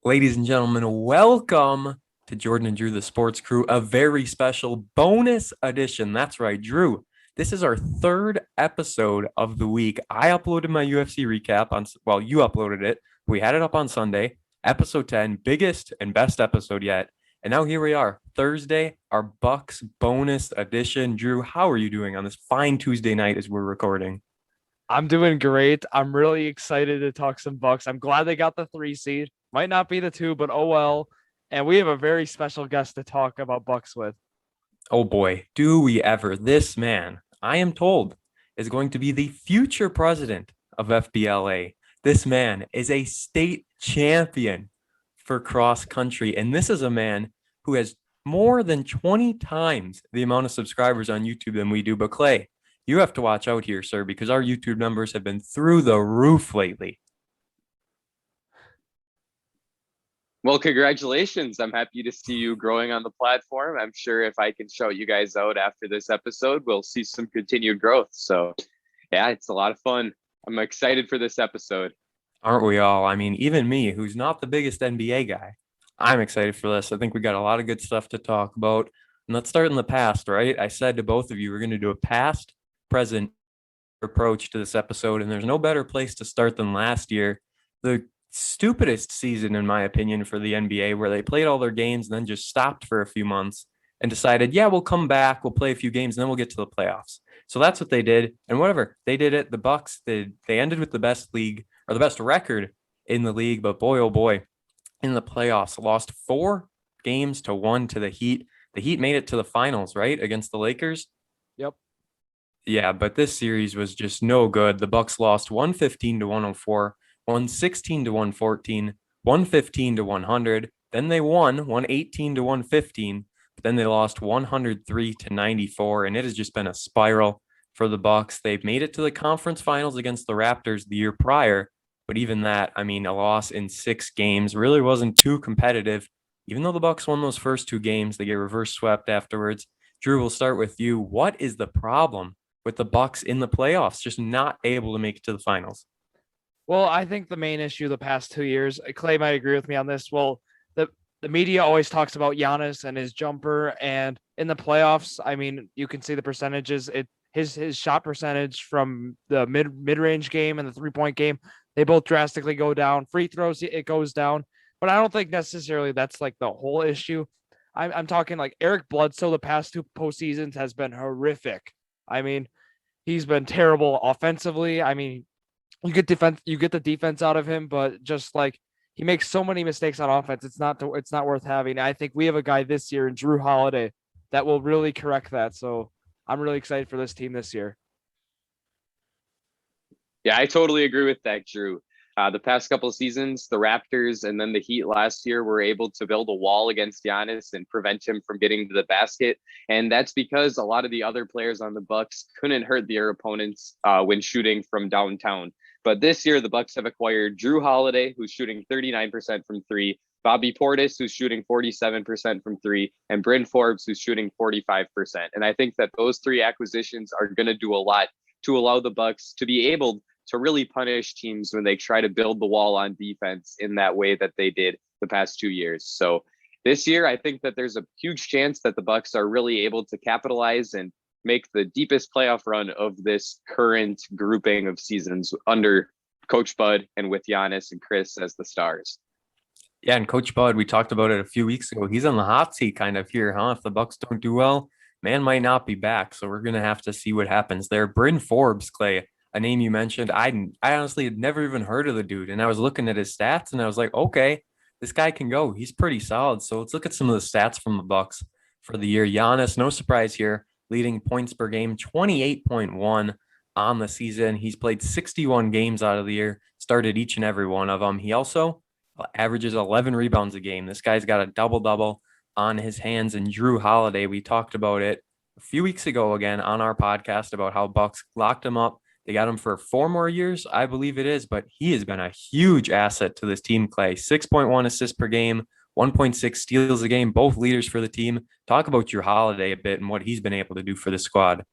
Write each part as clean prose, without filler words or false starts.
Ladies and gentlemen, welcome to Jordan and Drew, the Sports Crew, a very special bonus edition. That's right, Drew. This is our third episode of the week. I uploaded my UFC recap you uploaded it. We had it up on Sunday, episode 10, biggest and best episode yet. And now here we are, Thursday, our Bucks bonus edition. Drew, how are you doing on this fine Tuesday night as we're recording? I'm doing great. I'm really excited to talk some Bucks. I'm glad they got the 3 seed. Might not be the 2, but oh well. And we have a very special guest to talk about Bucks with. Oh boy, do we ever. This man, I am told, is going to be the future president of FBLA. This man is a state champion for cross country. And this is a man who has more than 20 times the amount of subscribers on YouTube than we do. But Clay, you have to watch out here, sir, because our YouTube numbers have been through the roof lately. Well, congratulations. I'm happy to see you growing on the platform. I'm sure if I can shout you guys out after this episode, we'll see some continued growth. So, yeah, it's a lot of fun. I'm excited for this episode. Aren't we all? I mean, even me, who's not the biggest NBA guy, I'm excited for this. I think we got a lot of good stuff to talk about. And let's start in the past, right? I said to both of you, we're going to do a past, present approach to this episode. And there's no better place to start than last year. The stupidest season, in my opinion, for the NBA, where they played all their games and then just stopped for a few months and decided, yeah, we'll come back, we'll play a few games, and then we'll get to the playoffs. So that's what they did. And whatever, they did it. The Bucks, they ended with the best league or the best record in the league. But boy, oh boy, in the playoffs, lost 4-1 to the Heat. The Heat made it to the finals, right? Against the Lakers. Yep. Yeah, but this series was just no good. The Bucks lost 115 to 104, 116 to 114, 115 to 100. Then they won 118 to 115, but then they lost 103 to 94, and it has just been a spiral for the Bucks. They've made it to the conference finals against the Raptors the year prior, but even that, I mean, a loss in 6 games really wasn't too competitive. Even though the Bucks won those first 2 games, they get reverse swept afterwards. Drew, we'll start with you. What is the problem with the Bucks in the playoffs, just not able to make it to the finals? Well, I think the main issue the past 2 years, Clay might agree with me on this. Well, the media always talks about Giannis and his jumper, and in the playoffs, I mean, you can see the percentages. His shot percentage from the mid range game and the 3-point game, they both drastically go down. Free throws, it goes down, but I don't think necessarily that's like the whole issue. I'm talking like Eric Bledsoe the past 2 postseasons has been horrific. I mean, he's been terrible offensively. I mean, you get the defense out of him, but just like he makes so many mistakes on offense, it's not worth having. I think we have a guy this year in Drew Holiday that will really correct that. So I'm really excited for this team this year. Yeah, I totally agree with that, Drew. The past couple of seasons, the Raptors and then the Heat last year were able to build a wall against Giannis and prevent him from getting to the basket. And that's because a lot of the other players on the Bucks couldn't hurt their opponents when shooting from downtown. But this year, the Bucks have acquired Drew Holiday, who's shooting 39% from 3, Bobby Portis, who's shooting 47% from 3, and Bryn Forbes, who's shooting 45%. And I think that those 3 acquisitions are going to do a lot to allow the Bucks to be able to really punish teams when they try to build the wall on defense in that way that they did the past 2 years. So this year, I think that there's a huge chance that the Bucks are really able to capitalize and make the deepest playoff run of this current grouping of seasons under Coach Bud and with Giannis and Chris as the stars. Yeah, and Coach Bud, we talked about it a few weeks ago. He's on the hot seat kind of here, huh? If the Bucks don't do well, man might not be back. So we're gonna have to see what happens there. Bryn Forbes, Clay, a name you mentioned. I honestly had never even heard of the dude, and I was looking at his stats, and I was like, okay, this guy can go. He's pretty solid. So let's look at some of the stats from the Bucks for the year. Giannis, no surprise here, leading points per game, 28.1 on the season. He's played 61 games out of the year, started each and every one of them. He also averages 11 rebounds a game. This guy's got a double-double on his hands. And Drew Holiday, we talked about it a few weeks ago again on our podcast about how Bucks locked him up. They got him for 4 more years, I believe it is, but he has been a huge asset to this team, Clay. 6.1 assists per game, 1.6 steals a game, both leaders for the team. Talk about your Holiday a bit and what he's been able to do for the squad.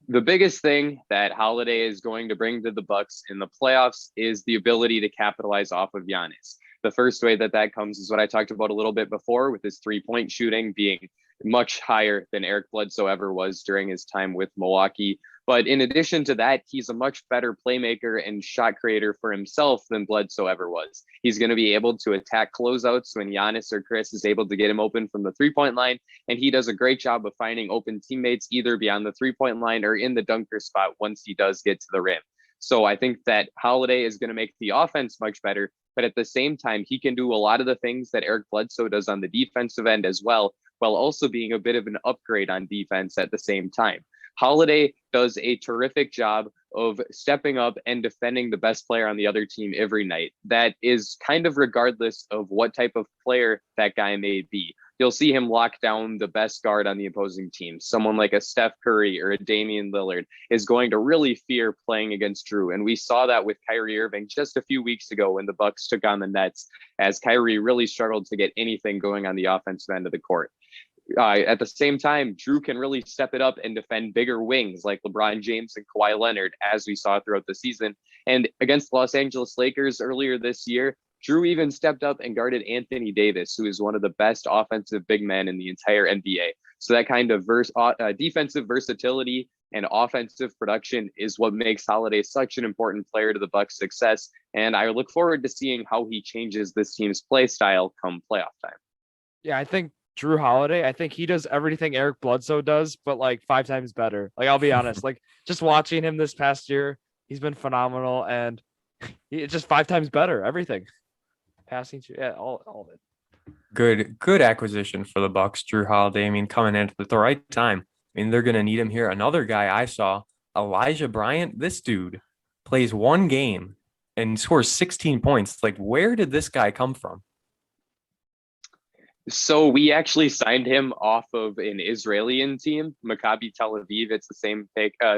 The biggest thing that Holiday is going to bring to the Bucks in the playoffs is the ability to capitalize off of Giannis. The first way that comes is what I talked about a little bit before, with his 3-point shooting being much higher than Eric Bledsoe ever was during his time with Milwaukee. But in addition to that, he's a much better playmaker and shot creator for himself than Bledsoe ever was. He's going to be able to attack closeouts when Giannis or Chris is able to get him open from the 3-point line. And he does a great job of finding open teammates either beyond the 3-point line or in the dunker spot once he does get to the rim. So I think that Holiday is going to make the offense much better. But at the same time, he can do a lot of the things that Eric Bledsoe does on the defensive end as well, while also being a bit of an upgrade on defense at the same time. Holiday does a terrific job of stepping up and defending the best player on the other team every night. That is kind of regardless of what type of player that guy may be. You'll see him lock down the best guard on the opposing team. Someone like a Steph Curry or a Damian Lillard is going to really fear playing against Drew. And we saw that with Kyrie Irving just a few weeks ago when the Bucks took on the Nets, as Kyrie really struggled to get anything going on the offensive end of the court. At the same time, Drew can really step it up and defend bigger wings like LeBron James and Kawhi Leonard, as we saw throughout the season. And against the Los Angeles Lakers earlier this year, Drew even stepped up and guarded Anthony Davis, who is one of the best offensive big men in the entire NBA. So that kind of defensive versatility and offensive production is what makes Holiday such an important player to the Bucks' success. And I look forward to seeing how he changes this team's play style come playoff time. Yeah, I think Drew Holiday, I think he does everything Eric Bledsoe does, but like 5 times better. Like, I'll be honest, like just watching him this past year, he's been phenomenal, and it's just 5 times better. Everything, passing, yeah, all of it. Good acquisition for the Bucks, Drew Holiday. I mean, coming in at the right time. I mean, they're going to need him here. Another guy I saw, Elijah Bryant. This dude plays 1 game and scores 16 points. Like, where did this guy come from? So we actually signed him off of an Israeli team, Maccabi Tel Aviv. It's the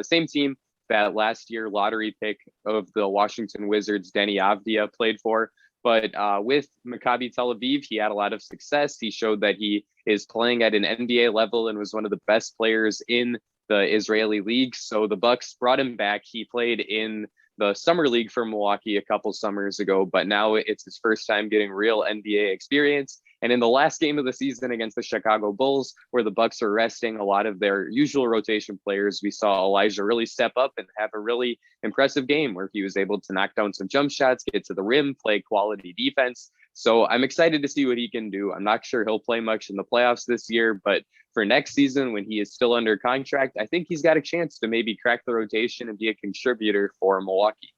same team that last year lottery pick of the Washington Wizards, Denny Avdia, played for. But with Maccabi Tel Aviv, he had a lot of success. He showed that he is playing at an NBA level and was one of the best players in the Israeli league. So the Bucks brought him back. He played in the summer league for Milwaukee a couple summers ago, but now it's his first time getting real NBA experience. And in the last game of the season against the Chicago Bulls, where the Bucks are resting a lot of their usual rotation players, we saw Elijah really step up and have a really impressive game where he was able to knock down some jump shots, get to the rim, play quality defense. So I'm excited to see what he can do. I'm not sure he'll play much in the playoffs this year, but for next season, when he is still under contract, I think he's got a chance to maybe crack the rotation and be a contributor for Milwaukee.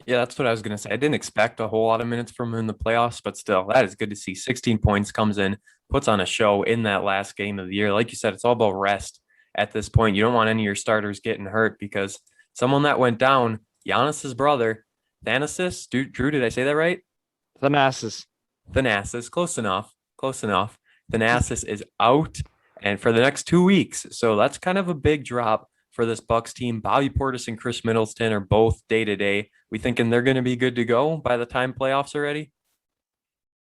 Yeah, that's what I was going to say. I didn't expect a whole lot of minutes from him in the playoffs, but still, that is good to see. 16 points, comes in, puts on a show in that last game of the year. Like you said, it's all about rest at this point. You don't want any of your starters getting hurt, because someone that went down, Giannis's brother, Thanasis, Drew, did I say that right? Thanasis, close enough. Thanasis is out, and for the next 2 weeks. So that's kind of a big drop for this Bucks team. Bobby Portis and Chris Middleton are both day-to-day. We thinking they're going to be good to go by the time playoffs are ready?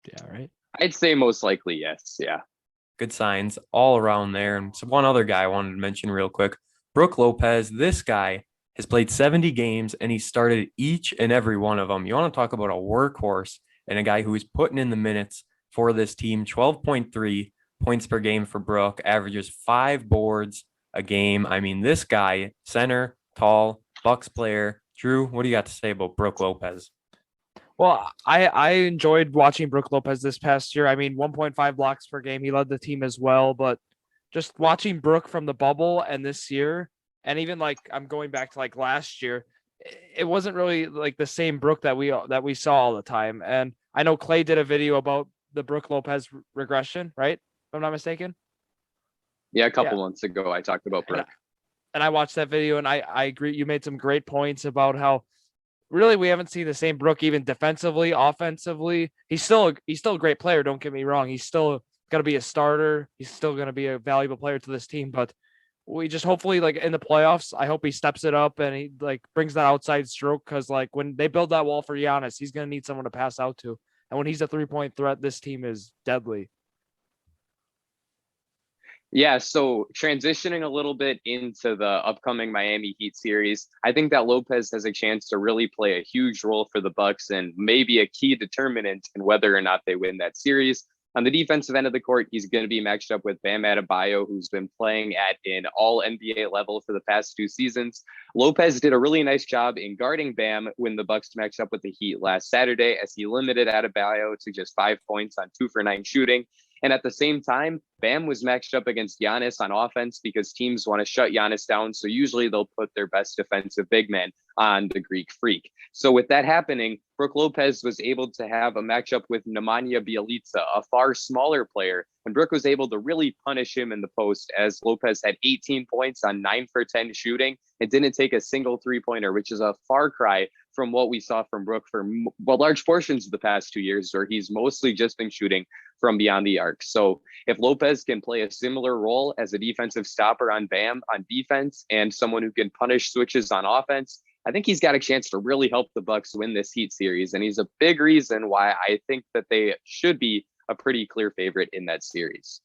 Yeah, right. I'd say most likely, yes. Yeah. Good signs all around there. And so one other guy I wanted to mention real quick, Brook Lopez. This guy has played 70 games, and he started each and every one of them. You want to talk about a workhorse and a guy who is putting in the minutes for this team. 12.3 points per game for Brook, averages 5 boards a game. I mean, this guy, center, tall, Bucks player. Drew, what do you got to say about Brook Lopez? Well, I enjoyed watching Brook Lopez this past year. I mean, 1.5 blocks per game. He led the team as well, but just watching Brook from the bubble and this year, and even like I'm going back to like last year, it wasn't really like the same Brook that we saw all the time. And I know Clay did a video about the Brook Lopez regression, right? If I'm not mistaken. Yeah, a couple months ago, I talked about Brook. And I watched that video, and I agree. You made some great points about how really we haven't seen the same Brook even defensively, offensively. He's still a great player. Don't get me wrong. He's still going to be a starter. He's still going to be a valuable player to this team. But we just hopefully, like in the playoffs, I hope he steps it up and he like brings that outside stroke, because like when they build that wall for Giannis, he's going to need someone to pass out to. And when he's a 3-point threat, this team is deadly. Yeah, so transitioning a little bit into the upcoming Miami Heat series, I think that Lopez has a chance to really play a huge role for the Bucks and maybe a key determinant in whether or not they win that series. On the defensive end of the court, he's going to be matched up with Bam Adebayo, who's been playing at an all NBA level for the past 2 seasons. Lopez did a really nice job in guarding Bam when the Bucks matched up with the Heat last Saturday, as he limited Adebayo to just 5 points on 2 for 9 shooting. And at the same time, Bam was matched up against Giannis on offense because teams want to shut Giannis down. So usually they'll put their best defensive big man on the Greek Freak. So with that happening, Brook Lopez was able to have a matchup with Nemanja Bjelica, a far smaller player. And Brook was able to really punish him in the post, as Lopez had 18 points on 9 for 10 shooting. It didn't take a single 3-pointer, which is a far cry from what we saw from Brook for large portions of the past 2 years, where he's mostly just been shooting from beyond the arc. So if Lopez can play a similar role as a defensive stopper on Bam on defense and someone who can punish switches on offense, I think he's got a chance to really help the Bucks win this Heat series. And he's a big reason why I think that they should be a pretty clear favorite in that series.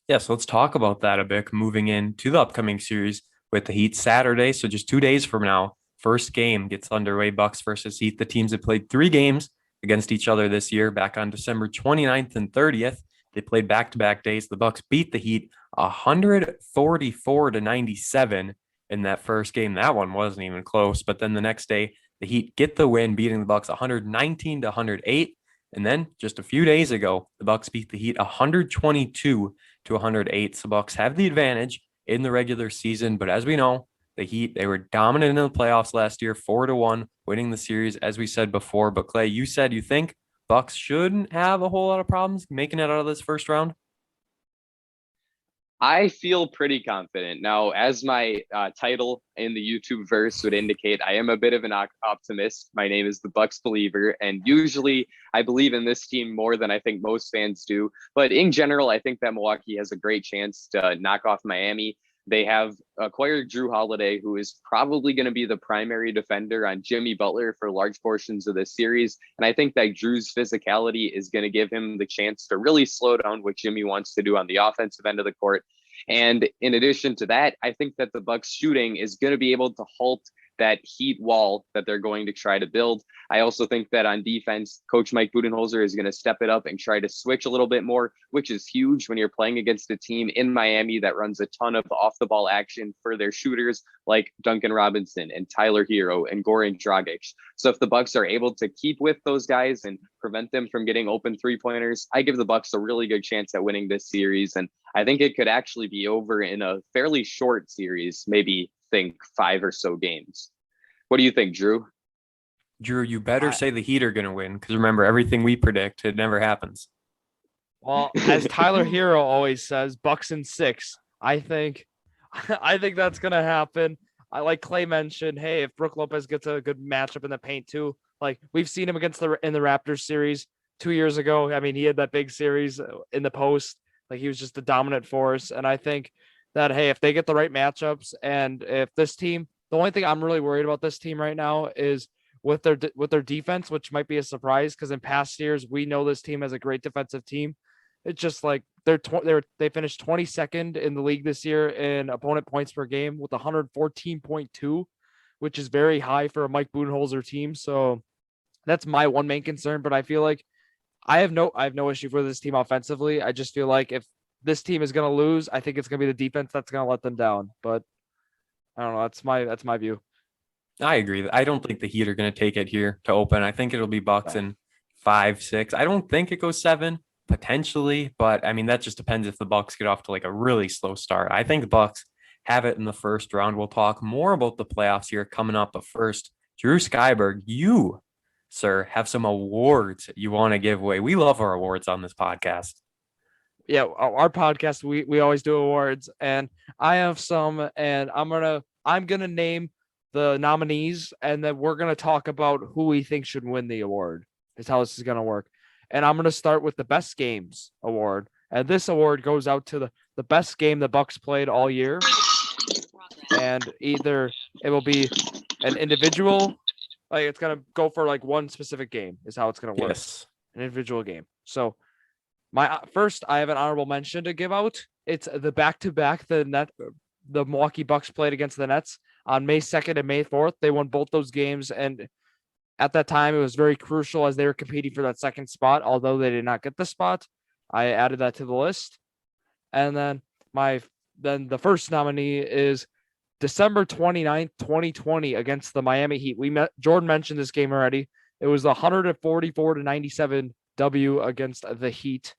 Yes, let's talk about that a bit moving into the upcoming series with the Heat Saturday. So just 2 days from now, first game gets underway, Bucks versus Heat. The teams have played 3 games against each other this year, back on December 29th and 30th. They played back-to-back days. The Bucks beat the Heat 144-97 in that first game. That one wasn't even close. But then the next day, the Heat get the win, beating the Bucks 119-108. And then just a few days ago, the Bucks beat the Heat 122-108. So the Bucks have the advantage in the regular season. But as we know, the Heat, they were dominant in the playoffs last year, 4-1, winning the series, as we said before. But Clay, you said you think Bucks shouldn't have a whole lot of problems making it out of this first round? I feel pretty confident. Now, as my title in the YouTube verse would indicate, I am a bit of an optimist. My name is the Bucks Believer, and usually I believe in this team more than I think most fans do. But in general, I think that Milwaukee has a great chance to knock off Miami. They have acquired Drew Holiday, who is probably going to be the primary defender on Jimmy Butler for large portions of this series. And I think that Drew's physicality is going to give him the chance to really slow down what Jimmy wants to do on the offensive end of the court. And in addition to that, I think that the Bucks shooting is going to be able to halt that Heat wall that they're going to try to build. I also think that on defense, Coach Mike Budenholzer is going to step it up and try to switch a little bit more, which is huge when you're playing against a team in Miami that runs a ton of off the ball action for their shooters like Duncan Robinson and Tyler Hero and Goran Dragic. So if the Bucks are able to keep with those guys and prevent them from getting open 3-pointers, I give the Bucks a really good chance at winning this series. And I think it could actually be over in a fairly short series, maybe think 5 or so games. What do you think, Drew? Drew, you better say the Heat are going to win, because remember, everything we predict, it never happens. Well, as Tyler Hero always says, Bucks in 6. I think that's going to happen. I like Clay mentioned, hey, if Brook Lopez gets a good matchup in the paint too, like we've seen him against in the Raptors series 2 years ago. I mean, he had that big series in the post. Like he was just the dominant force. And I think that, hey, if they get the right matchups, and if this team, the only thing I'm really worried about this team right now is with their defense, which might be a surprise, because in past years we know this team has a great defensive team. It's just like they finished 22nd in the league this year in opponent points per game with 114.2, which is very high for a Mike Budenholzer team. So that's my one main concern. But I feel like I have no issue for this team offensively. I just feel like if this team is going to lose, I think it's going to be the defense that's going to let them down. But I don't know. That's my view. I agree. I don't think the Heat are going to take it here to open. I think it'll be Bucks in 5, 6. I don't think it goes 7, potentially, but I mean, that just depends if the Bucks get off to like a really slow start. I think the Bucks have it in the first round. We'll talk more about the playoffs here coming up, but first, Drew Skyberg, you, sir, have some awards you want to give away. We love our awards on this podcast. Yeah, our podcast, we always do awards, and I have some, and I'm gonna name the nominees, and then we're gonna talk about who we think should win the award. Is how this is gonna work. And I'm gonna start with the best games award, and this award goes out to the best game the Bucks played all year, and either it will be an individual, like it's gonna go for like one specific game is how it's gonna work. Yes. An individual game. So I have an honorable mention to give out. It's the back-to-back the Milwaukee Bucks played against the Nets on May 2nd and May 4th. They won both those games, and at that time it was very crucial as they were competing for that second spot, although they did not get the spot. I added that to the list. And then the first nominee is December 29th, 2020 against the Miami Heat. Jordan mentioned this game already. It was the 144-97 W against the Heat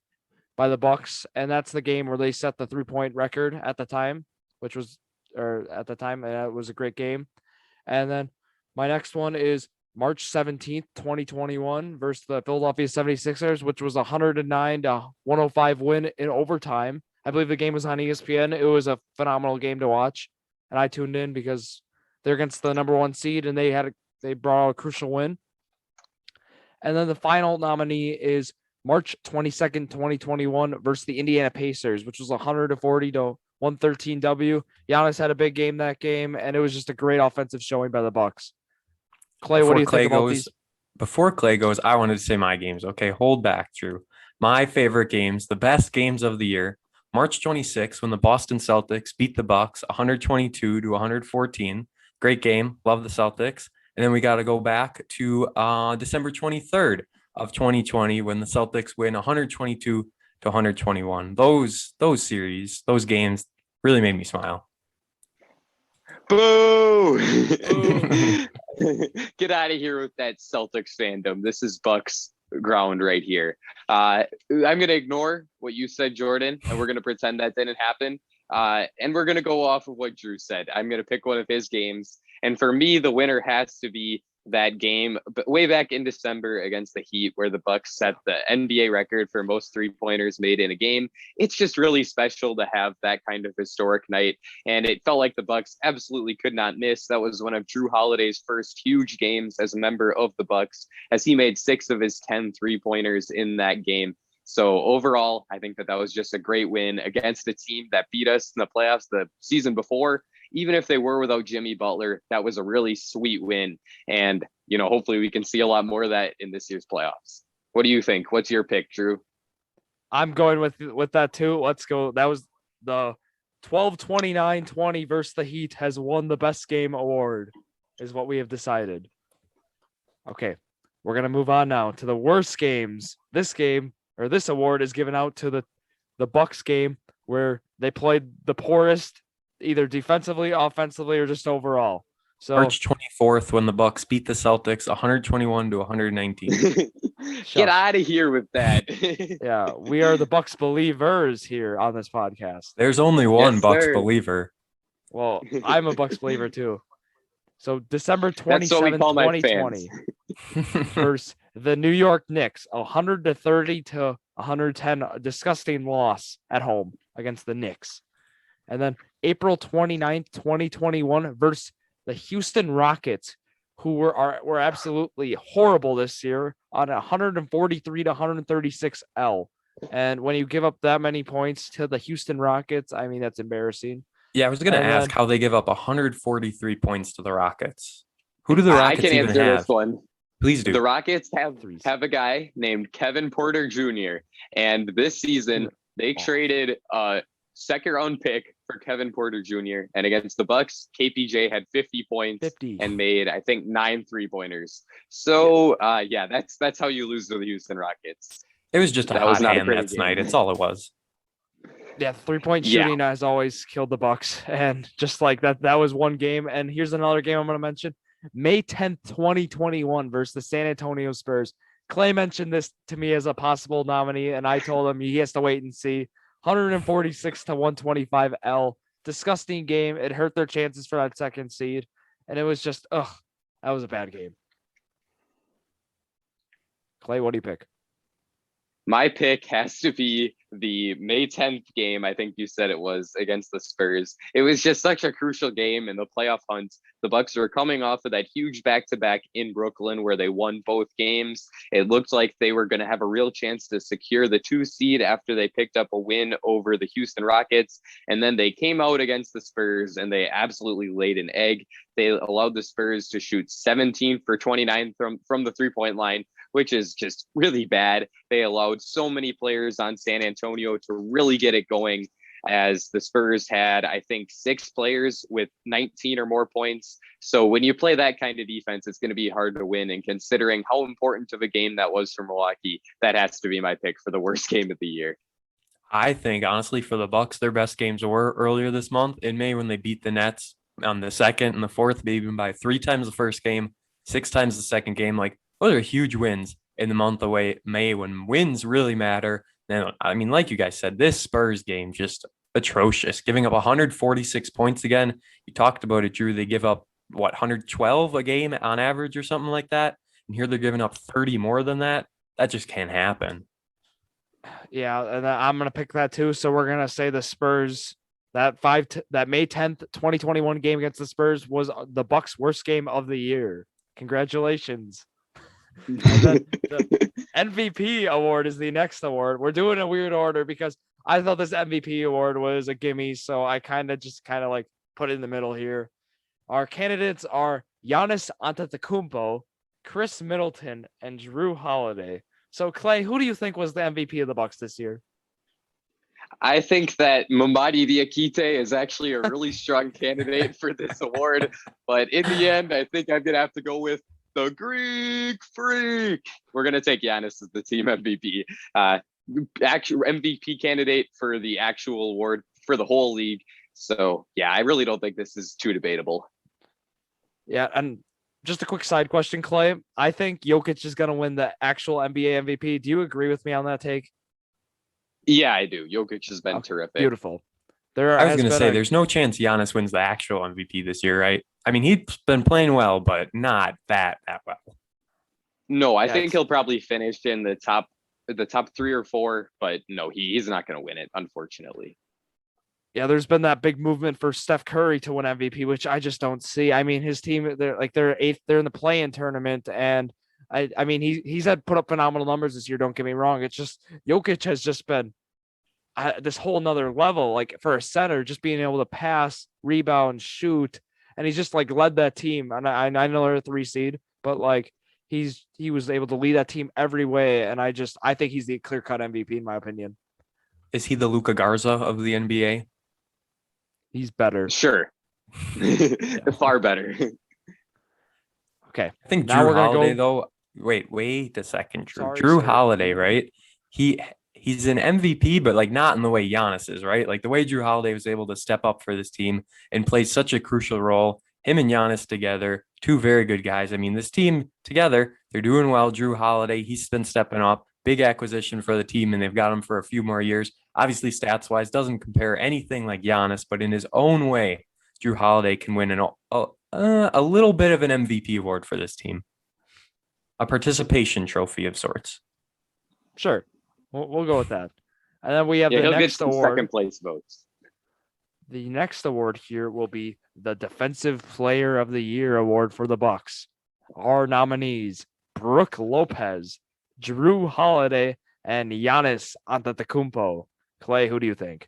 by the Bucks, and that's the game where they set the 3-point record at the time, and it was a great game. And then my next one is March 17th, 2021 versus the Philadelphia 76ers, which was a 109-105 win in overtime. I believe the game was on ESPN. It was a phenomenal game to watch, and I tuned in because they're against the number 1 seed, and they brought out a crucial win. And then the final nominee is March 22nd, 2021 versus the Indiana Pacers, which was 140-113 W. Giannis had a big game that game, and it was just a great offensive showing by the Bucks. Clay, what do you think about these? Before Clay goes, I wanted to say my games. Okay, hold back, Drew. My favorite games, the best games of the year. March 26th, when the Boston Celtics beat the Bucks 122-114. Great game. Love the Celtics. And then we got to go back to December 23rd of 2020 when the Celtics win 122-121. Those series, those games really made me smile. Boo! Get out of here with that Celtics fandom. This is Bucks ground right here. I'm going to ignore what you said, Jordan, and we're going to pretend that didn't happen. And we're going to go off of what Drew said. I'm going to pick one of his games. And for me, the winner has to be that game way back in December against the Heat, where the Bucks set the NBA record for most 3-pointers made in a game. It's just really special to have that kind of historic night. And it felt like the Bucks absolutely could not miss. That was one of Drew Holiday's first huge games as a member of the Bucks, as he made 6 of his 10 3-pointers in that game. So overall, I think that was just a great win against a team that beat us in the playoffs the season before. Even if they were without Jimmy Butler, that was a really sweet win. And, hopefully we can see a lot more of that in this year's playoffs. What do you think? What's your pick, Drew? I'm going with that too. Let's go. That was the 12-29-20 versus the Heat has won the best game award is what we have decided. Okay. We're going to move on now to the worst games. This award is given out to the Bucks game where they played the poorest, either defensively, offensively, or just overall. So March 24th, when the Bucks beat the Celtics 121-119. Get out of here with that. Yeah, we are the Bucks believers here on this podcast. There's only one Bucks believer. Well, I'm a Bucks believer too. So December 27th, 2020 versus the New York Knicks, 130-110, a disgusting loss at home against the Knicks. And then April 29th, 2021 versus the Houston Rockets, who were absolutely horrible this year on 143-136 L. And when you give up that many points to the Houston Rockets, I mean, that's embarrassing. Yeah, I was going to ask how they give up 143 points to the Rockets. Who do the Rockets even have? I can answer this one. Please do. The Rockets have a guy named Kevin Porter Jr. And this season, they traded a second-round pick for Kevin Porter Jr. And against the Bucks, KPJ had 50 points and made, I think, 9 3-pointers. So, that's how you lose to the Houston Rockets. It was just a hot hand that night. It's all it was. Yeah, 3-point shooting has always killed the Bucks, and just like that was one game. And here's another game I'm going to mention: May 10th, 2021 versus the San Antonio Spurs. Clay mentioned this to me as a possible nominee, and I told him he has to wait and see. 146-125 L. Disgusting game. It hurt their chances for that second seed, and it was just that was a bad game. Clay, what do you pick? My pick has to be the May 10th game. I think you said it was against the Spurs. It was just such a crucial game in the playoff hunt. The Bucks were coming off of that huge back-to-back in Brooklyn where they won both games. It looked like they were going to have a real chance to secure the 2 seed after they picked up a win over the Houston Rockets. And then they came out against the Spurs and they absolutely laid an egg. They allowed the Spurs to shoot 17 for 29 from the 3-point line, which is just really bad. They allowed so many players on San Antonio to really get it going, as the Spurs had, I think, 6 players with 19 or more points. So when you play that kind of defense, it's going to be hard to win. And considering how important of a game that was for Milwaukee, that has to be my pick for the worst game of the year. I think honestly for the Bucks, their best games were earlier this month in May when they beat the Nets on the second and the fourth, maybe even by 3 times the first game, 6 times the second game. Like those are huge wins in the month of May when wins really matter. Now, I mean, like you guys said, this Spurs game just atrocious, giving up 146 points again. You talked about it, Drew. They give up 112 a game on average or something like that, and here they're giving up 30 more than that. That just can't happen. Yeah, and I'm gonna pick that too. So we're gonna say the Spurs, that May 10th, 2021 game against the Spurs was the Bucks' worst game of the year. Congratulations. And then the MVP award is the next award. We're doing a weird order because I thought this MVP award was a gimme, so I kind of like put it in the middle here. Our candidates are Giannis Antetokounmpo, Chris Middleton, and Drew Holiday. So Clay, who do you think was the MVP of the Bucks this year? I think that Mamadi Diakite is actually a really strong candidate for this award, but in the end, I think I'm gonna have to go with the Greek Freak. We're gonna take Giannis as the team MVP, actual MVP candidate for the actual award for the whole league. So yeah, I really don't think this is too debatable. Yeah, and just a quick side question, Clay. I think Jokic is gonna win the actual NBA MVP. Do you agree with me on that take? Yeah, I do. Jokic has been terrific. Beautiful. I was going to say, there's no chance Giannis wins the actual MVP this year, right? I mean, he's been playing well, but not that well. No, I think he'll probably finish in the top 3 or 4, but no, he's not going to win it, unfortunately. Yeah, there's been that big movement for Steph Curry to win MVP, which I just don't see. I mean, his team, they're 8th, they're in the play-in tournament, and I mean, he's had put up phenomenal numbers this year. Don't get me wrong. It's just Jokic has just been this whole nother level, like for a center, just being able to pass, rebound, shoot, and he's just like led that team. And I know they're a 3 seed, but like he was able to lead that team every way. And I think he's the clear-cut MVP in my opinion. Is he the Luka Garza of the NBA? He's better. Sure. Far better. Okay. I think Drew Holiday, though. Wait a second, Drew. Drew Holiday, right? He's an MVP, but like not in the way Giannis is, right? Like the way Drew Holiday was able to step up for this team and play such a crucial role. Him and Giannis together, 2 very good guys. I mean, this team together, they're doing well. Drew Holiday, he's been stepping up. Big acquisition for the team, and they've got him for a few more years. Obviously, stats-wise, doesn't compare anything like Giannis, but in his own way, Drew Holiday can win a little bit of an MVP award for this team. A participation trophy of sorts. Sure. We'll go with that. And then we have the next award. Second place votes. The next award here will be the Defensive Player of the Year award for the Bucks. Our nominees, Brook Lopez, Drew Holiday, and Giannis Antetokounmpo. Clay, who do you think?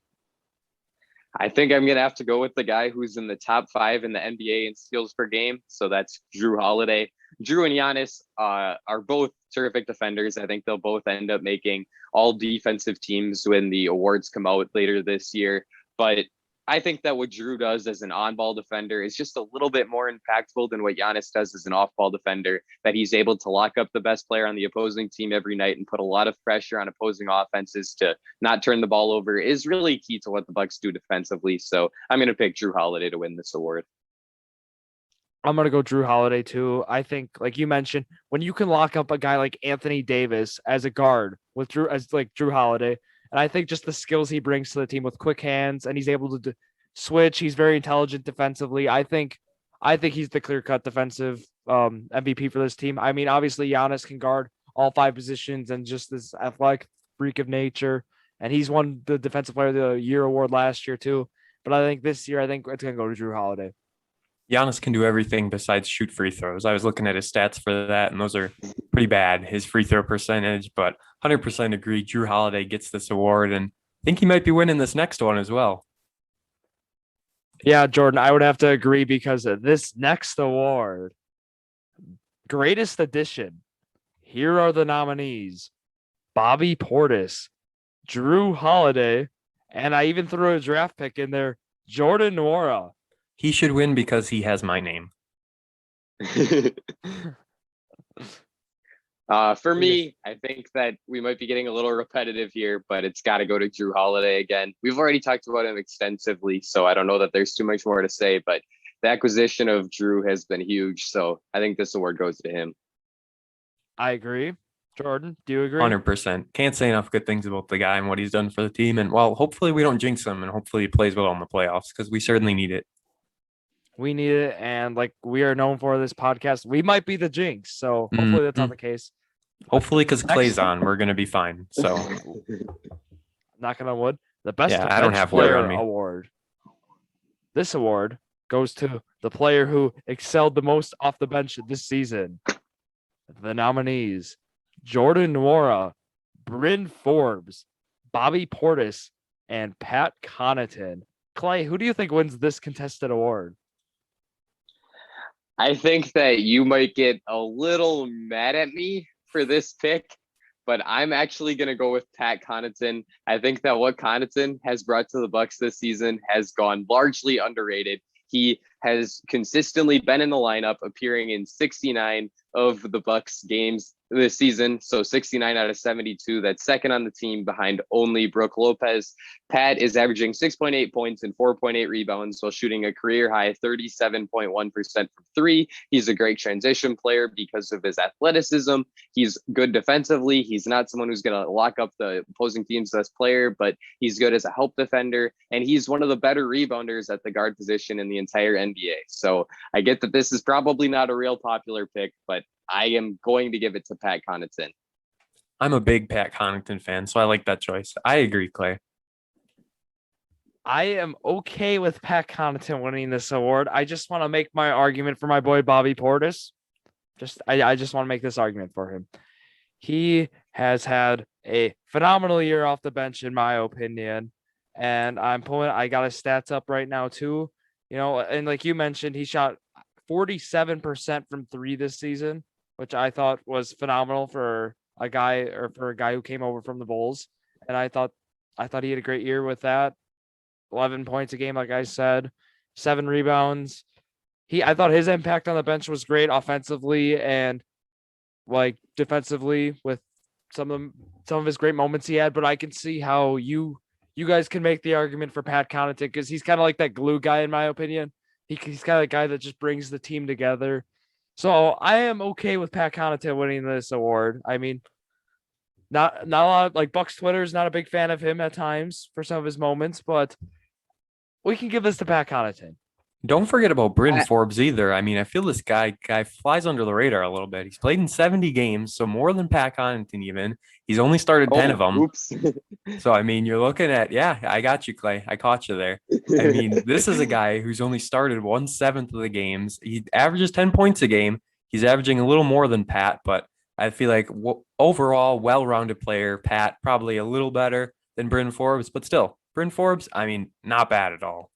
I think I'm going to have to go with the guy who's in the top 5 in the NBA in steals per game. So that's Drew Holiday. Drew and Giannis are both terrific defenders. I think they'll both end up making all defensive teams when the awards come out later this year. But I think that what Drew does as an on-ball defender is just a little bit more impactful than what Giannis does as an off-ball defender, that he's able to lock up the best player on the opposing team every night and put a lot of pressure on opposing offenses to not turn the ball over is really key to what the Bucks do defensively. So I'm going to pick Drew Holiday to win this award. I'm going to go Drew Holiday too. I think, like you mentioned, when you can lock up a guy like Anthony Davis as a guard with Drew Holiday, and I think just the skills he brings to the team with quick hands, and he's able to switch. He's very intelligent defensively. I think he's the clear-cut defensive MVP for this team. I mean, obviously Giannis can guard all 5 positions and just this athletic freak of nature, and he's won the Defensive Player of the Year award last year too. But I think this year, it's going to go to Drew Holiday. Giannis can do everything besides shoot free throws. I was looking at his stats for that, and those are pretty bad, his free throw percentage, but 100% agree. Drew Holiday gets this award, and I think he might be winning this next one as well. Yeah, Jordan, I would have to agree because of this next award, greatest addition. Here are the nominees: Bobby Portis, Drew Holiday, and I even threw a draft pick in there, Jordon Lawrenz. He should win because he has my name. For me, I think that we might be getting a little repetitive here, but it's got to go to Drew Holiday again. We've already talked about him extensively, so I don't know that there's too much more to say, but the acquisition of Drew has been huge. So I think this award goes to him. I agree. Jordan, do you agree? 100%. Can't say enough good things about the guy and what he's done for the team. And well, hopefully we don't jinx him and hopefully he plays well in the playoffs because we certainly need it. We need it. And like we are known for this podcast, we might be the jinx. So hopefully that's not the case. Hopefully because Clay's on, we're going to be fine. So knocking on wood. The best I don't have player on me. award. This award goes to the player who excelled the most off the bench this season. The nominees: Jordon Lawrenz, Bryn Forbes, Bobby Portis, and Pat Connaughton. Clay, who do you think wins this contested award? I think that you might get a little mad at me for this pick, but I'm actually going to go with Pat Connaughton. I think that what Connaughton has brought to the Bucks this season has gone largely underrated. He has consistently been in the lineup, appearing in 69 of the Bucks games this season. So 69 out of 72. That's second on the team behind only Brook Lopez. Pat is averaging 6.8 points and 4.8 rebounds while shooting a career high 37.1% from three. He's a great transition player because of his athleticism. He's good defensively. He's not someone who's going to lock up the opposing team's best player, but he's good as a help defender. And he's one of the better rebounders at the guard position in the entire NBA. So I get that this is probably not a real popular pick, but I am going to give it to Pat Connaughton. I'm a big Pat Connaughton fan, so I like that choice. I agree, Clay. I am okay with Pat Connaughton winning this award. I just want to make my argument for my boy Bobby Portis. I just want to make this argument for him. He has had a phenomenal year off the bench, in my opinion. And I got his stats up right now too. You know, and like you mentioned, he shot 47% from three this season, which I thought was phenomenal for a guy who came over from the Bulls. And I thought he had a great year with that. 11 points a game, like I said, 7 rebounds. I thought his impact on the bench was great offensively and like defensively with some of his great moments he had. But I can see how you guys can make the argument for Pat Connaughton because he's kind of like that glue guy, in my opinion. He's kind of the guy that just brings the team together. So I am okay with Pat Connaughton winning this award. I mean, not a lot, like Bucks Twitter is not a big fan of him at times for some of his moments, but we can give this to Pat Connaughton. Don't forget about Bryn Forbes either. I mean, I feel this guy flies under the radar a little bit. He's played in 70 games, so more than Pat Connaughton even. He's only started 10 of them. Oops. So, I mean, you're looking at, yeah, I got you, Clay. I caught you there. I mean, this is a guy who's only started 1/7 of the games. He averages 10 points a game. He's averaging a little more than Pat, but I feel like overall, well-rounded player. Pat probably a little better than Bryn Forbes, but still, Bryn Forbes, I mean, not bad at all.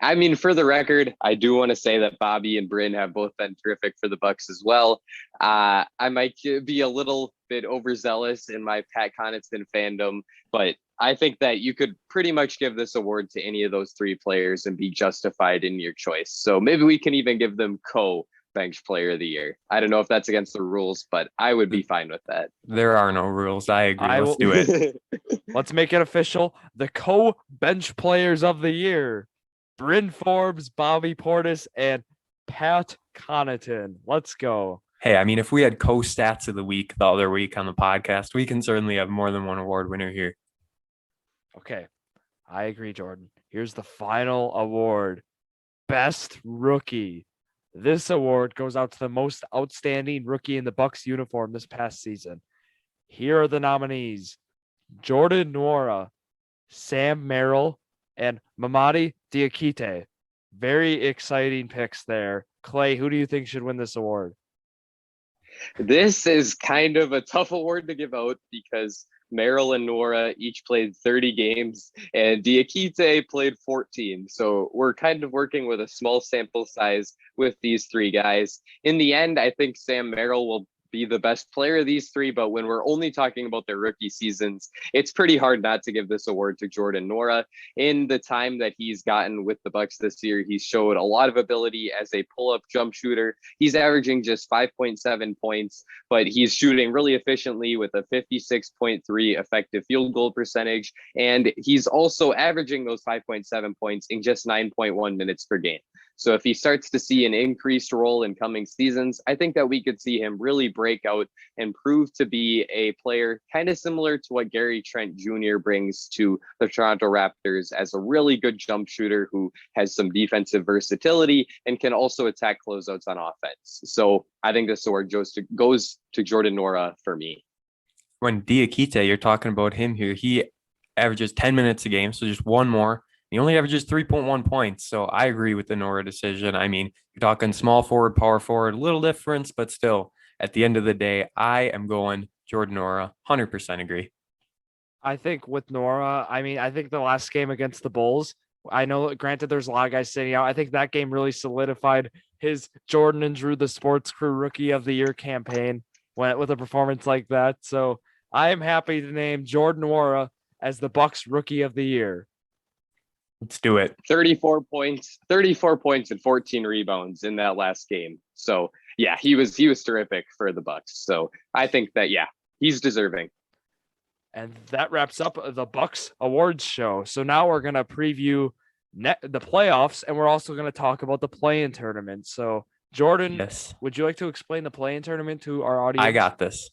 I mean, for the record, I do want to say that Bobby and Bryn have both been terrific for the Bucks as well. I might be a little bit overzealous in my Pat Connaughton fandom, but I think that you could pretty much give this award to any of those three players and be justified in your choice. So maybe we can even give them bench player of the year. I don't know if that's against the rules, but I would be fine with that. There are no rules. I agree. Let's do it. Let's make it official. The bench players of the year: Bryn Forbes, Bobby Portis, and Pat Connaughton. Let's go. Hey, I mean, if we had stats of the week the other week on the podcast, we can certainly have more than one award winner here. Okay. I agree, Jordan. Here's the final award. Best rookie. This award goes out to the most outstanding rookie in the Bucks uniform this past season. Here are the nominees: Jordon Lawrenz, Sam Merrill, and Mamadi Diakite. Very exciting picks there. Clay, who do you think should win this award? This is kind of a tough award to give out because Merrill and Nora each played 30 games and Diakite played 14. So we're kind of working with a small sample size with these three guys. In the end, I think Sam Merrill will be the best player of these three, but when we're only talking about their rookie seasons, it's pretty hard not to give this award to Jordon Nora. In the time that he's gotten with the Bucks this year, he's showed a lot of ability as a pull-up jump shooter. He's averaging just 5.7 points, but he's shooting really efficiently with a 56.3 effective field goal percentage, and he's also averaging those 5.7 points in just 9.1 minutes per game. So if he starts to see an increased role in coming seasons, I think that we could see him really break out and prove to be a player kind of similar to what Gary Trent Jr. brings to the Toronto Raptors as a really good jump shooter who has some defensive versatility and can also attack closeouts on offense. So I think this award goes to Jordon Nora for me. When Diakite, you're talking about him here, he averages 10 minutes a game, so just one more. He only averages 3.1 points, so I agree with the Nora decision. I mean, you're talking small forward, power forward, a little difference, but still, at the end of the day, I am going Jordon Nora. 100% agree. I think with Nora, I think the last game against the Bulls, I know, granted, there's a lot of guys sitting out. I think that game really solidified his Jordan and Drew the Sports Crew Rookie of the Year campaign with a performance like that. So I am happy to name Jordon Nora as the Bucks Rookie of the Year. Let's do it. 34 points and 14 rebounds in that last game. So yeah, he was terrific for the Bucks. So I think that, yeah, he's deserving. And that wraps up the Bucks Awards show. So now we're going to preview the playoffs, and we're also going to talk about the play-in tournament. So Jordan, yes, would you like to explain the play-in tournament to our audience? I got this.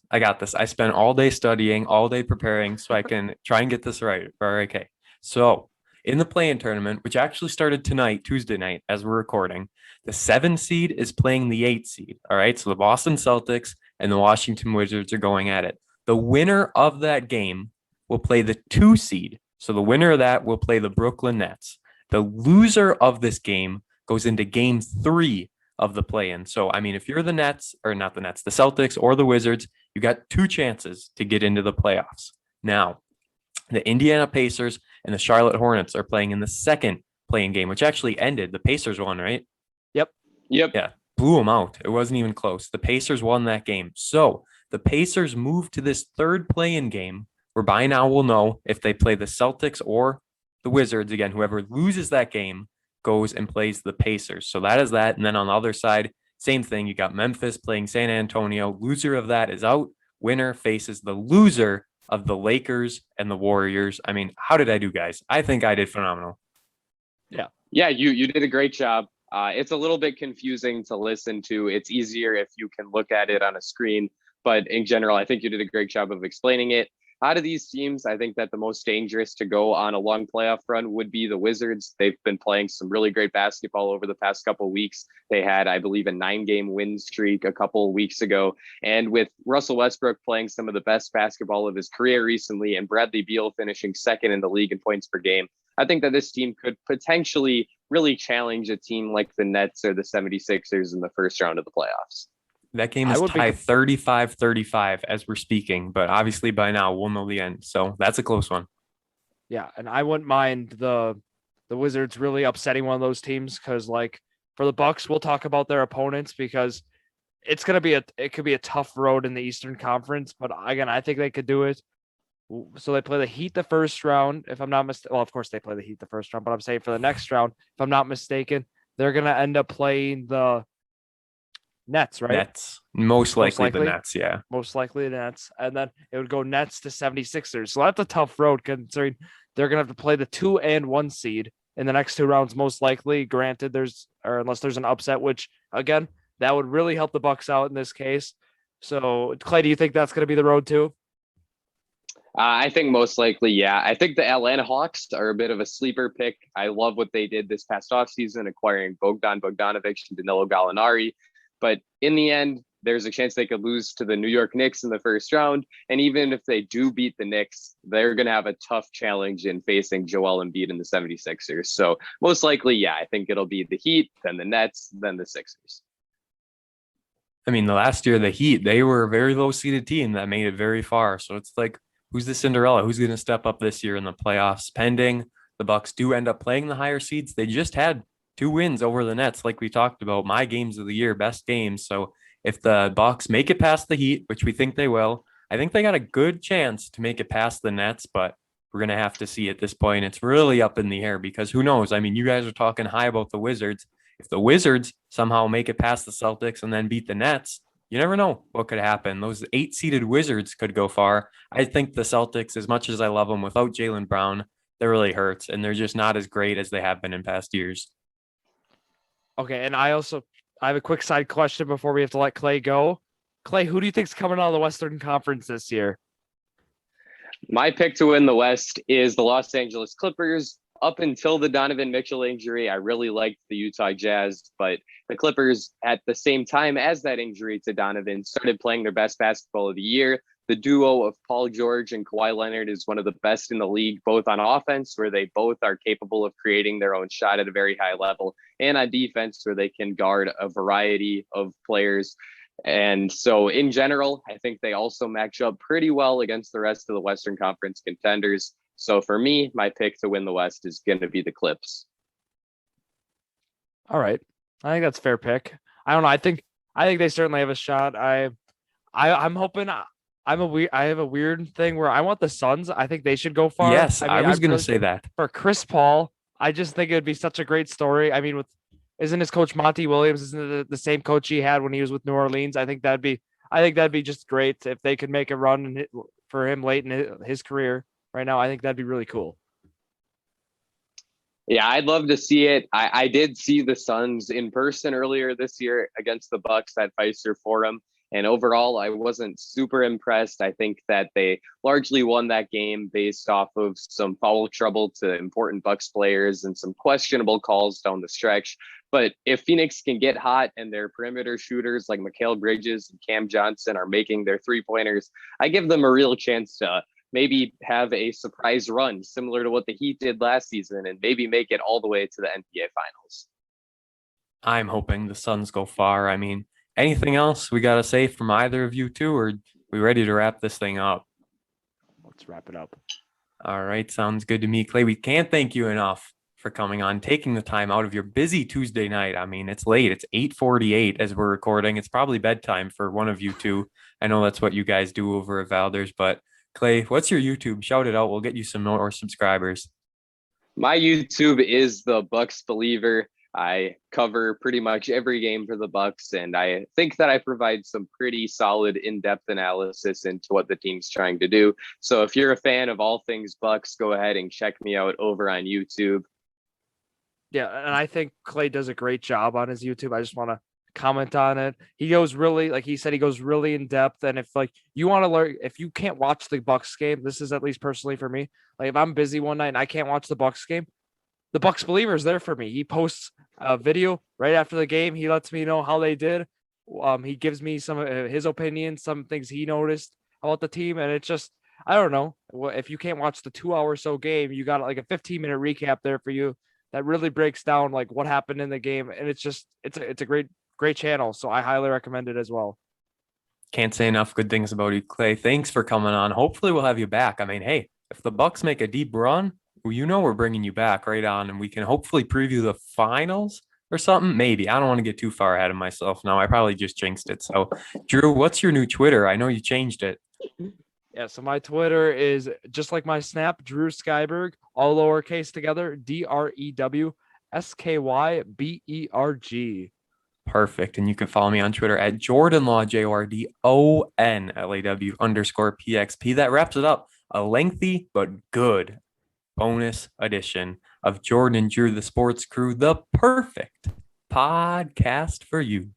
I spent all day studying, all day preparing so I can try and get this right. Okay. So in the play-in tournament, which actually started tonight, Tuesday night, as we're recording, the 7 seed is playing the 8 seed. All right. So the Boston Celtics and the Washington Wizards are going at it. The winner of that game will play the 2 seed. So the winner of that will play the Brooklyn Nets. The loser of this game goes into game 3 of the play-in. So, I mean, if you're the Nets, or not the Nets, the Celtics or the Wizards, you got 2 chances to get into the playoffs. Now, the Indiana Pacers and the Charlotte Hornets are playing in the second play-in game, which actually ended. The Pacers won, right? Yep. Yeah, blew them out. It wasn't even close. The Pacers won that game. So the Pacers moved to this third play-in game where by now we'll know if they play the Celtics or the Wizards. Again, whoever loses that game goes and plays the Pacers. So that is that. And then on the other side, same thing. You got Memphis playing San Antonio. Loser of that is out. Winner faces the loser of the Lakers and the Warriors. I mean, how did I do, guys? I think I did phenomenal. Yeah, you did a great job. It's a little bit confusing to listen to. It's easier if you can look at it on a screen. But in general, I think you did a great job of explaining it. Out of these teams, I think that the most dangerous to go on a long playoff run would be the Wizards. They've been playing some really great basketball over the past couple of weeks. They had, I believe, a 9-game win streak a couple of weeks ago. And with Russell Westbrook playing some of the best basketball of his career recently and Bradley Beal finishing second in the league in points per game, I think that this team could potentially really challenge a team like the Nets or the 76ers in the first round of the playoffs. That game is tied 35-35 as we're speaking, but obviously by now we'll know the end. So that's a close one. Yeah, and I wouldn't mind the Wizards really upsetting one of those teams because, like, for the Bucks, we'll talk about their opponents because it could be a tough road in the Eastern Conference. But again, I think they could do it. So they play the Heat the first round, if I'm not mistaken. Well, of course they play the Heat the first round, but I'm saying for the next round, if I'm not mistaken, they're gonna end up playing the Nets, right? Nets. Most likely the Nets, yeah. Most likely the Nets. And then it would go Nets to 76ers. So that's a tough road considering they're going to have to play the 2 and 1 seed in the next 2 rounds, most likely. Granted, unless there's an upset, which, again, that would really help the Bucks out in this case. So, Clay, do you think that's going to be the road too? I think most likely, yeah. I think the Atlanta Hawks are a bit of a sleeper pick. I love what they did this past offseason, acquiring Bogdan Bogdanovic and Danilo Gallinari. But in the end, there's a chance they could lose to the New York Knicks in the first round. And even if they do beat the Knicks, they're going to have a tough challenge in facing Joel Embiid and the 76ers. So most likely, yeah, I think it'll be the Heat, then the Nets, then the Sixers. I mean, the last year, the Heat, they were a very low-seeded team that made it very far. So it's like, who's the Cinderella? Who's going to step up this year in the playoffs? Pending the Bucks do end up playing the higher seeds. They just had 2 wins over the Nets, like we talked about. My games of the year, best games. So if the Bucks make it past the Heat, which we think they will, I think they got a good chance to make it past the Nets, but we're going to have to see at this point. It's really up in the air because who knows? I mean, you guys are talking high about the Wizards. If the Wizards somehow make it past the Celtics and then beat the Nets, you never know what could happen. Those 8-seeded Wizards could go far. I think the Celtics, as much as I love them, without Jaylen Brown, that really hurts, and they're just not as great as they have been in past years. Okay, and I have a quick side question before we have to let Clay go. Clay, who do you think's coming out of the Western Conference this year? My pick to win the West is the Los Angeles Clippers. Up until the Donovan Mitchell injury, I really liked the Utah Jazz, but the Clippers, at the same time as that injury to Donovan, started playing their best basketball of the year. The duo of Paul George and Kawhi Leonard is one of the best in the league, both on offense, where they both are capable of creating their own shot at a very high level, and on defense, where they can guard a variety of players. And so in general, I think they also match up pretty well against the rest of the Western Conference contenders. So for me, my pick to win the West is going to be the Clips. All right. I think that's a fair pick. I don't know. I think they certainly have a shot. I'm hoping I have a weird thing where I want the Suns. I think they should go far. Yes, I mean, I was going to really, say that. for Chris Paul, I just think it would be such a great story. I mean, isn't his coach Monty Williams? Isn't it the same coach he had when he was with New Orleans? I think that'd be just great if they could make a run for him late in his career. Right now, I think that'd be really cool. Yeah, I'd love to see it. I did see the Suns in person earlier this year against the Bucks at Fiserv Forum. And overall, I wasn't super impressed. I think that they largely won that game based off of some foul trouble to important Bucks players and some questionable calls down the stretch. But if Phoenix can get hot and their perimeter shooters like Mikal Bridges and Cam Johnson are making their three-pointers, I give them a real chance to maybe have a surprise run similar to what the Heat did last season and maybe make it all the way to the NBA Finals. I'm hoping the Suns go far. I mean, anything else we got to say from either of you two, or are we ready to wrap this thing up? Let's wrap it up. All right. Sounds good to me, Clay. We can't thank you enough for coming on, taking the time out of your busy Tuesday night. I mean, it's late. It's 8:48 as we're recording. It's probably bedtime for one of you two. I know that's what you guys do over at Valders, but Clay, what's your YouTube? Shout it out. We'll get you some more subscribers. My YouTube is the Bucks Believer. I cover pretty much every game for the Bucks, and I think that I provide some pretty solid in-depth analysis into what the team's trying to do. So if you're a fan of all things Bucks, go ahead and check me out over on YouTube. Yeah, and I think Clay does a great job on his YouTube. I just want to comment on it. He goes really, like he said, he goes really in depth. And if like you want to learn, if you can't watch the Bucks game, this is at least personally for me. Like if I'm busy one night and I can't watch the Bucks game, the Bucks Believer is there for me. He posts a video right after the game. He lets me know how they did. He gives me some of his opinions, some things he noticed about the team, and it's just I don't know. If you can't watch the 2 hour so game, you got like a 15-minute recap there for you that really breaks down like what happened in the game, and it's a great channel. So I highly recommend it as well. Can't say enough good things about you, Clay. Thanks for coming on. Hopefully we'll have you back. I mean, hey, if the Bucks make a deep run, well, you know we're bringing you back right on, and we can hopefully preview the finals or something. Maybe. I don't want to get too far ahead of myself now. I probably just jinxed it. So, Drew, what's your new Twitter? I know you changed it. Yeah, so my Twitter is just like my Snap, Drew Skyberg, all lowercase together, DREWSKYBERG. Perfect. And you can follow me on Twitter at Jordon Law, JORDONLAW_PXP. That wraps it up. A lengthy but good bonus edition of Jordan and Drew, the Sports Crew, the perfect podcast for you.